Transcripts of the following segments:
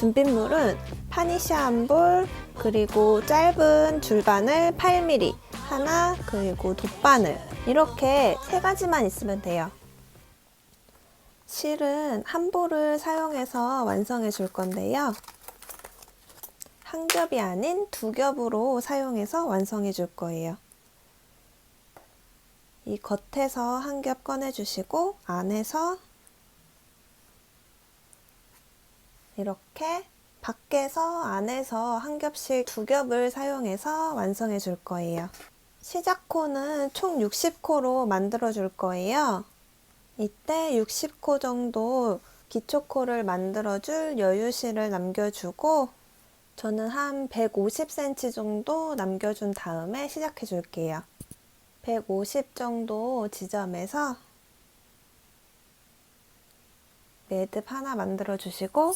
준빗물은 파니샤 한 볼, 그리고 짧은 줄바늘 8mm 하나, 그리고 돗바늘 이렇게 3가지만 있으면 돼요. 실은 한 볼을 사용해서 완성해 줄 건데요. 한 겹이 아닌 2겹으로 사용해서 완성해 줄 거예요. 이 겉에서 한 겹 꺼내 주시고 안에서 이렇게 밖에서 안에서 한 겹씩 2겹을 사용해서 완성해 줄 거예요. 시작 코는 총 60코로 만들어 줄 거예요. 이때 60코 정도 기초 코를 만들어 줄 여유실을 남겨주고 저는 한 150cm 정도 남겨준 다음에 시작해 줄게요. 150 정도 지점에서 매듭 하나 만들어 주시고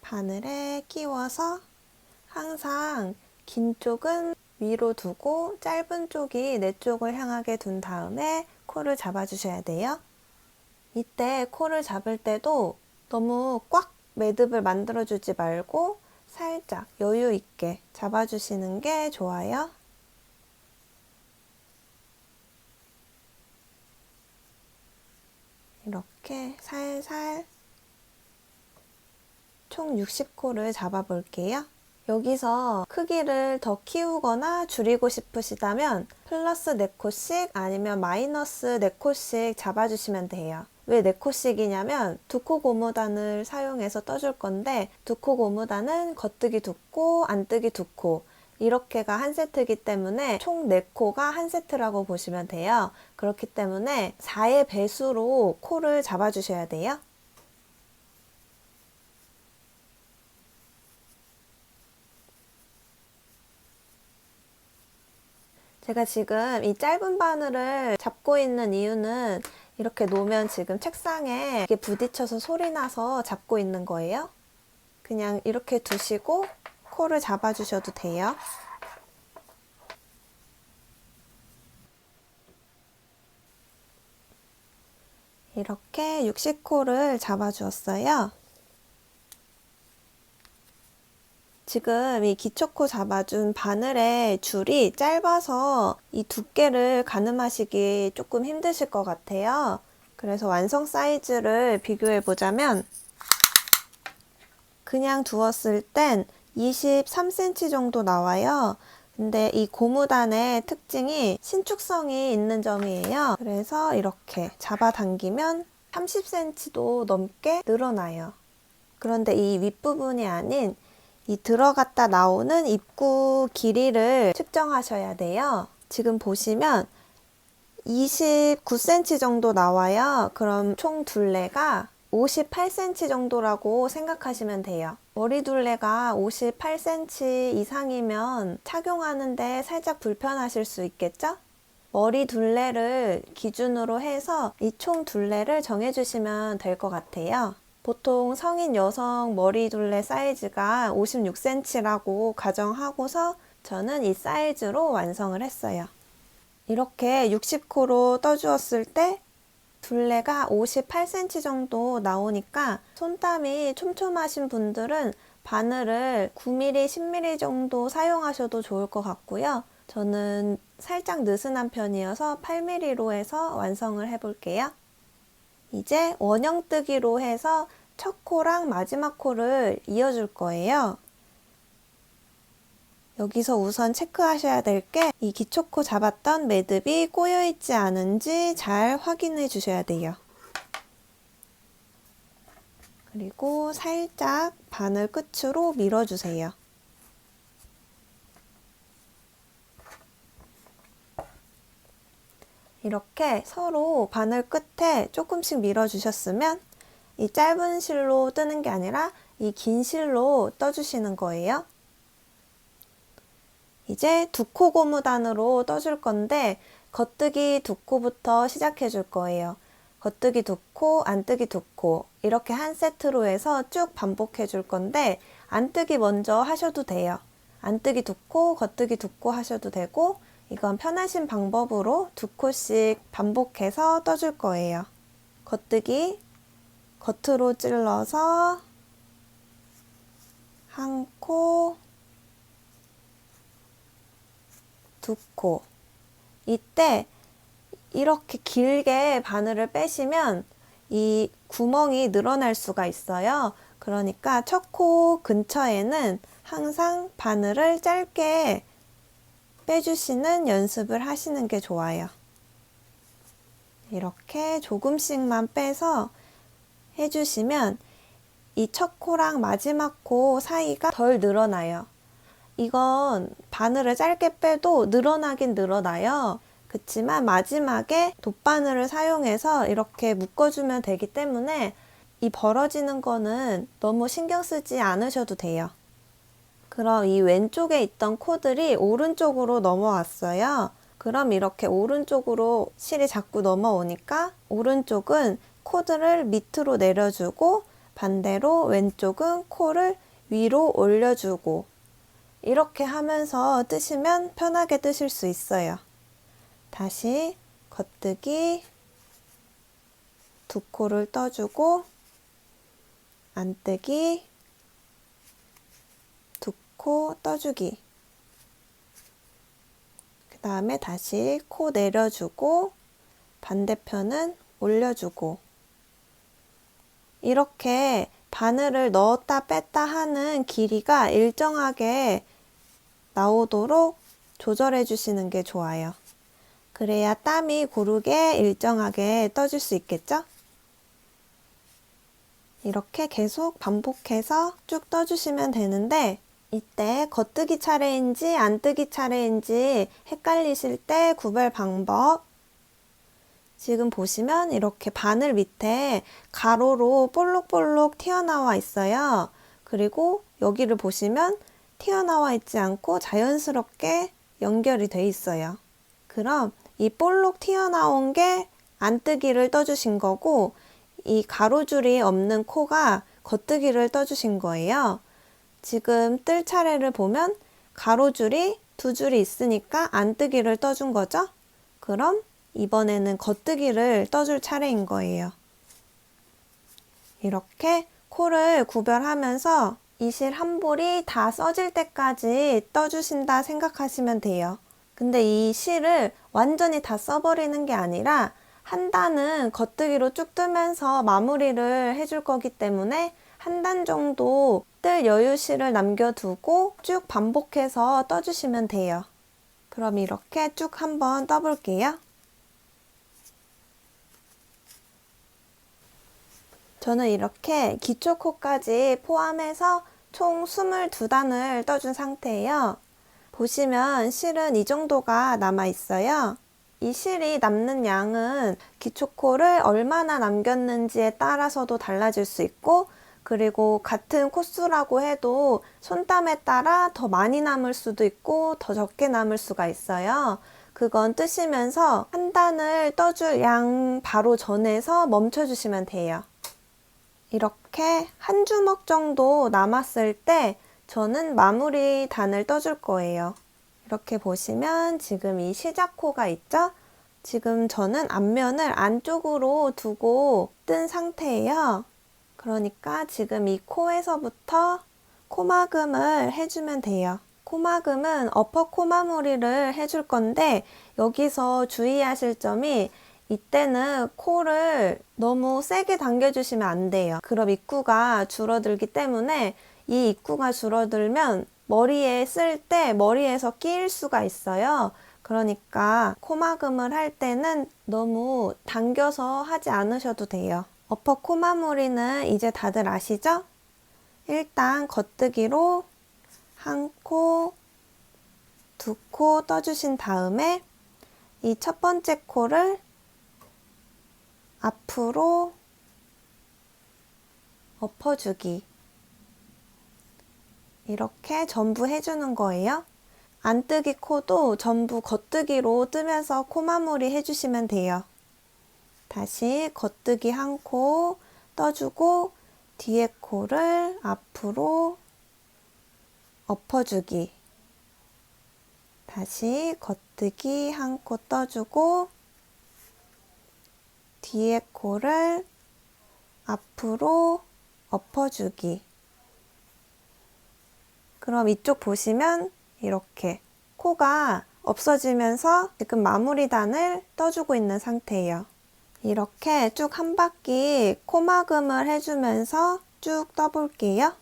바늘에 끼워서 항상 긴 쪽은 위로 두고 짧은 쪽이 내 쪽을 향하게 둔 다음에 코를 잡아 주셔야 돼요. 이때 코를 잡을 때도 너무 꽉 매듭을 만들어 주지 말고 살짝 여유 있게 잡아 주시는 게 좋아요. 이렇게 살살 총 60코를 잡아 볼게요. 여기서 크기를 더 키우거나 줄이고 싶으시다면 플러스 4코씩 아니면 마이너스 4코씩 잡아주시면 돼요. 왜 4코씩이냐면 2코 고무단을 사용해서 떠줄 건데 2코 고무단은 겉뜨기 2코, 안뜨기 2코 이렇게가 한 세트이기 때문에 총 4코가 한 세트라고 보시면 돼요. 그렇기 때문에 4의 배수로 코를 잡아주셔야 돼요. 제가 지금 이 짧은 바늘을 잡고 있는 이유는 이렇게 놓으면 지금 책상에 이게 부딪혀서 소리 나서 잡고 있는 거예요. 그냥 이렇게 두시고 코를 잡아 주셔도 돼요. 이렇게 60코를 잡아 주었어요. 지금 이 기초코 잡아준 바늘의 줄이 짧아서 이 두께를 가늠하시기 조금 힘드실 것 같아요. 그래서 완성 사이즈를 비교해 보자면 그냥 두었을 땐 23cm 정도 나와요. 근데 이 고무단의 특징이 신축성이 있는 점이에요. 그래서 이렇게 잡아당기면 30cm도 넘게 늘어나요. 그런데 이 윗부분이 아닌 이 들어갔다 나오는 입구 길이를 측정하셔야 돼요. 지금 보시면 29cm 정도 나와요. 그럼 총 둘레가 58cm 정도라고 생각하시면 돼요. 머리 둘레가 58cm 이상이면 착용하는데 살짝 불편하실 수 있겠죠? 머리 둘레를 기준으로 해서 이 총 둘레를 정해주시면 될 것 같아요. 보통 성인 여성 머리 둘레 사이즈가 56cm라고 가정하고서 저는 이 사이즈로 완성을 했어요. 이렇게 60코로 떠주었을 때 둘레가 58cm 정도 나오니까 손땀이 촘촘하신 분들은 바늘을 9mm, 10mm 정도 사용하셔도 좋을 것 같고요. 저는 살짝 느슨한 편이어서 8mm로 해서 완성을 해볼게요. 이제 원형뜨기로 해서 첫 코랑 마지막 코를 이어줄 거예요. 여기서 우선 체크하셔야 될 게 이 기초코 잡았던 매듭이 꼬여있지 않은지 잘 확인해 주셔야 돼요. 그리고 살짝 바늘 끝으로 밀어주세요. 이렇게 서로 바늘 끝에 조금씩 밀어주셨으면 이 짧은 실로 뜨는 게 아니라 이 긴 실로 떠주시는 거예요. 이제 2코 고무단으로 떠줄 건데 겉뜨기 2코부터 시작해 줄 거예요. 겉뜨기 2코, 안뜨기 2코 이렇게 한 세트로 해서 쭉 반복해 줄 건데 안뜨기 먼저 하셔도 돼요. 안뜨기 2코, 겉뜨기 2코 하셔도 되고 이건 편하신 방법으로 2코씩 반복해서 떠줄 거예요. 겉뜨기, 겉으로 찔러서 한 코, 두 코. 이때 이렇게 길게 바늘을 빼시면 이 구멍이 늘어날 수가 있어요. 그러니까 첫 코 근처에는 항상 바늘을 짧게 빼주시는 연습을 하시는 게 좋아요. 이렇게 조금씩만 빼서 해주시면 이 첫 코랑 마지막 코 사이가 덜 늘어나요. 이건 바늘을 짧게 빼도 늘어나긴 늘어나요. 그치만 마지막에 돗바늘을 사용해서 이렇게 묶어주면 되기 때문에 이 벌어지는 거는 너무 신경 쓰지 않으셔도 돼요. 그럼 이 왼쪽에 있던 코들이 오른쪽으로 넘어왔어요. 그럼 이렇게 오른쪽으로 실이 자꾸 넘어오니까 오른쪽은 코들을 밑으로 내려주고 반대로 왼쪽은 코를 위로 올려주고 이렇게 하면서 뜨시면 편하게 뜨실 수 있어요. 다시 겉뜨기 두 코를 떠주고 안뜨기 두 코 떠주기 그 다음에 다시 코 내려주고 반대편은 올려주고 이렇게 바늘을 넣었다 뺐다 하는 길이가 일정하게 나오도록 조절해 주시는 게 좋아요. 그래야 땀이 고르게 일정하게 떠줄 수 있겠죠? 이렇게 계속 반복해서 쭉 떠주시면 되는데 이때 겉뜨기 차례인지 안뜨기 차례인지 헷갈리실 때 구별 방법 지금 보시면 이렇게 바늘 밑에 가로로 볼록볼록 튀어나와 있어요. 그리고 여기를 보시면 튀어나와 있지 않고 자연스럽게 연결이 돼 있어요. 그럼 이 볼록 튀어나온 게 안뜨기를 떠주신 거고 이 가로줄이 없는 코가 겉뜨기를 떠주신 거예요. 지금 뜰 차례를 보면 가로줄이 두 줄이 있으니까 안뜨기를 떠준 거죠. 그럼 이번에는 겉뜨기를 떠줄 차례인 거예요. 이렇게 코를 구별하면서 이 실 한 볼이 다 써질 때까지 떠주신다 생각하시면 돼요. 근데 이 실을 완전히 다 써버리는 게 아니라 한 단은 겉뜨기로 쭉 뜨면서 마무리를 해줄 거기 때문에 한 단 정도 뜰 여유 실을 남겨두고 쭉 반복해서 떠주시면 돼요. 그럼 이렇게 쭉 한번 떠볼게요. 저는 이렇게 기초 코까지 포함해서 총 22단을 떠준 상태예요. 보시면 실은 이 정도가 남아 있어요. 이 실이 남는 양은 기초코를 얼마나 남겼는지에 따라서도 달라질 수 있고 그리고 같은 코수라고 해도 손땀에 따라 더 많이 남을 수도 있고 더 적게 남을 수가 있어요. 그건 뜨시면서 한 단을 떠줄 양 바로 전에서 멈춰주시면 돼요. 이렇게 한 주먹 정도 남았을 때 저는 마무리 단을 떠줄 거예요. 이렇게 보시면 지금 이 시작코가 있죠? 지금 저는 앞면을 안쪽으로 두고 뜬 상태예요. 그러니까 지금 이 코에서부터 코막음을 해주면 돼요. 코막음은 어퍼 코마무리를 해줄 건데 여기서 주의하실 점이 이때는 코를 너무 세게 당겨주시면 안 돼요. 그럼 입구가 줄어들기 때문에 이 입구가 줄어들면 머리에 쓸 때 머리에서 끼일 수가 있어요. 그러니까 코막음을 할 때는 너무 당겨서 하지 않으셔도 돼요. 어퍼 코마무리는 이제 다들 아시죠? 일단 겉뜨기로 한 코, 두 코 떠주신 다음에 이 첫 번째 코를 앞으로 엎어주기 이렇게 전부 해주는 거예요. 안뜨기 코도 전부 겉뜨기로 뜨면서 코마무리 해주시면 돼요. 다시 겉뜨기 한 코 떠주고 뒤에 코를 앞으로 엎어주기 다시 겉뜨기 한 코 떠주고 뒤에 코를 앞으로 엎어주기 그럼 이쪽 보시면 이렇게 코가 없어지면서 지금 마무리단을 떠주고 있는 상태예요. 이렇게 쭉 한 바퀴 코막음을 해주면서 쭉 떠볼게요.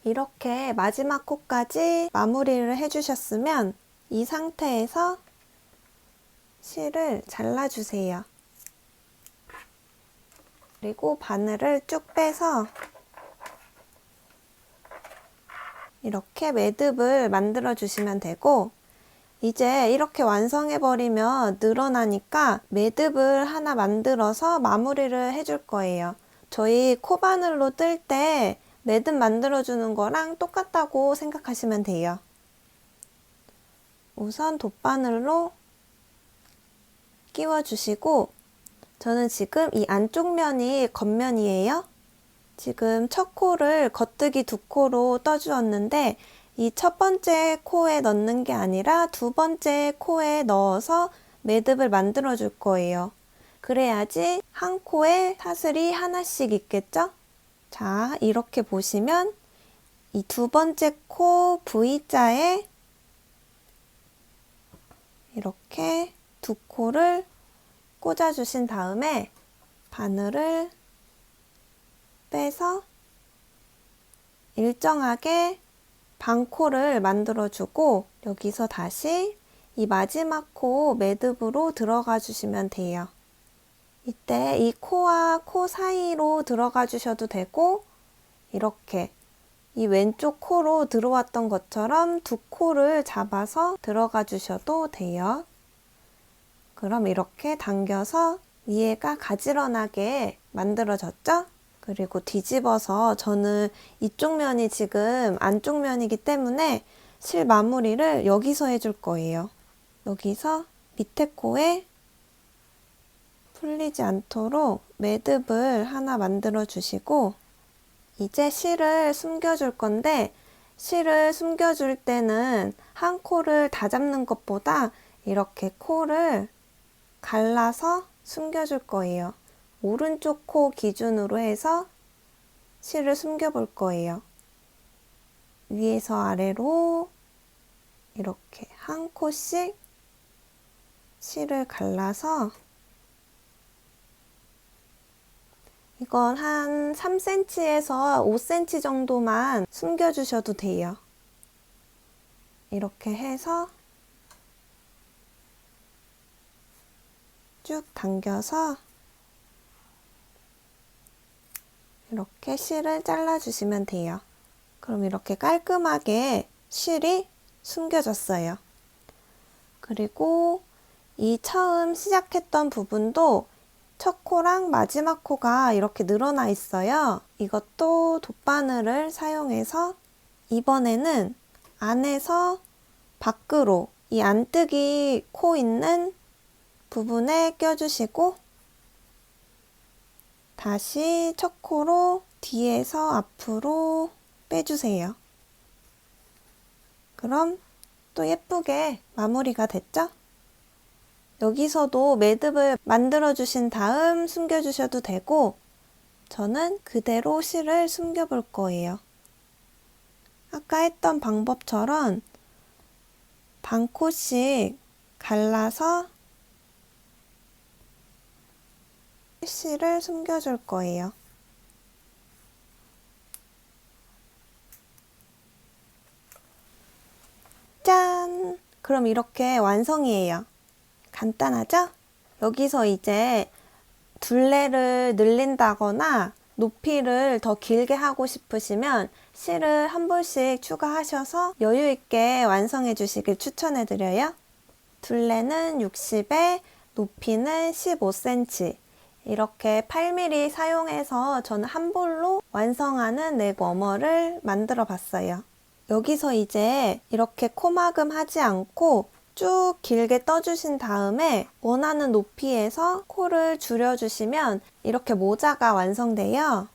이렇게 마지막 코까지 마무리를 해주셨으면 이 상태에서 실을 잘라주세요. 그리고 바늘을 쭉 빼서 이렇게 매듭을 만들어 주시면 되고, 이제 이렇게 완성해 버리면 늘어나니까 매듭을 하나 만들어서 마무리를 해줄 거예요. 저희 코바늘로 뜰 때 매듭 만들어 주는 거랑 똑같다고 생각하시면 돼요. 우선 돗바늘로 끼워 주시고, 저는 지금 이 안쪽 면이 겉면이에요. 지금 첫 코를 겉뜨기 2코로 떠주었는데, 이 첫 번째 코에 넣는 게 아니라 두 번째 코에 넣어서 매듭을 만들어 줄 거예요. 그래야지 한 코에 사슬이 하나씩 있겠죠? 자, 이렇게 보시면 이 두 번째 코 V자에 이렇게 2코를 꽂아주신 다음에 바늘을 빼서 일정하게 반코를 만들어주고, 여기서 다시 이 마지막 코 매듭으로 들어가 주시면 돼요. 이때 이 코와 코 사이로 들어가 주셔도 되고, 이렇게 이 왼쪽 코로 들어왔던 것처럼 2코를 잡아서 들어가 주셔도 돼요. 그럼 이렇게 당겨서 위에가 가지런하게 만들어졌죠? 그리고 뒤집어서, 저는 이쪽 면이 지금 안쪽 면이기 때문에 실 마무리를 여기서 해줄 거예요. 여기서 밑에 코에 풀리지 않도록 매듭을 하나 만들어 주시고, 이제 실을 숨겨줄 건데, 실을 숨겨줄 때는 한 코를 다 잡는 것보다 이렇게 코를 갈라서 숨겨줄 거예요. 오른쪽 코 기준으로 해서 실을 숨겨 볼 거예요. 위에서 아래로 이렇게 한 코씩 실을 갈라서, 이건 한 3cm에서 5cm 정도만 숨겨주셔도 돼요. 이렇게 해서 쭉 당겨서 이렇게 실을 잘라주시면 돼요. 그럼 이렇게 깔끔하게 실이 숨겨졌어요. 그리고 이 처음 시작했던 부분도 첫 코랑 마지막 코가 이렇게 늘어나 있어요. 이것도 돗바늘을 사용해서 이번에는 안에서 밖으로 이 안뜨기 코 있는 부분에 껴주시고, 다시 첫 코로 뒤에서 앞으로 빼주세요. 그럼 또 예쁘게 마무리가 됐죠? 여기서도 매듭을 만들어 주신 다음 숨겨 주셔도 되고, 저는 그대로 실을 숨겨 볼 거예요. 아까 했던 방법처럼 반코씩 갈라서 실을 숨겨 줄 거예요. 짠! 그럼 이렇게 완성이에요. 간단하죠? 여기서 이제 둘레를 늘린다거나 높이를 더 길게 하고 싶으시면 실을 한 볼씩 추가하셔서 여유 있게 완성해 주시길 추천해 드려요. 둘레는 60에 높이는 15cm, 이렇게 8mm 사용해서 저는 한 볼로 완성하는 넥 워머를 만들어 봤어요. 여기서 이제 이렇게 코막음 하지 않고 쭉 길게 떠주신 다음에 원하는 높이에서 코를 줄여주시면 이렇게 모자가 완성돼요.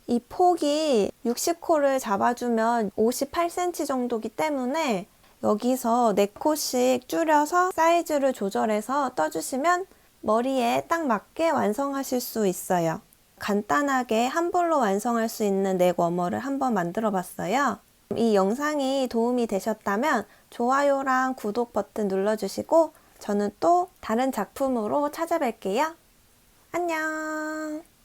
이 폭이 60코를 잡아주면 58cm 정도기 때문에 여기서 4코씩 줄여서 사이즈를 조절해서 떠주시면 머리에 딱 맞게 완성하실 수 있어요. 간단하게 한 볼로 완성할 수 있는 넥 워머를 한번 만들어 봤어요. 이 영상이 도움이 되셨다면 좋아요랑 구독 버튼 눌러주시고 저는 또 다른 작품으로 찾아뵐게요. 안녕.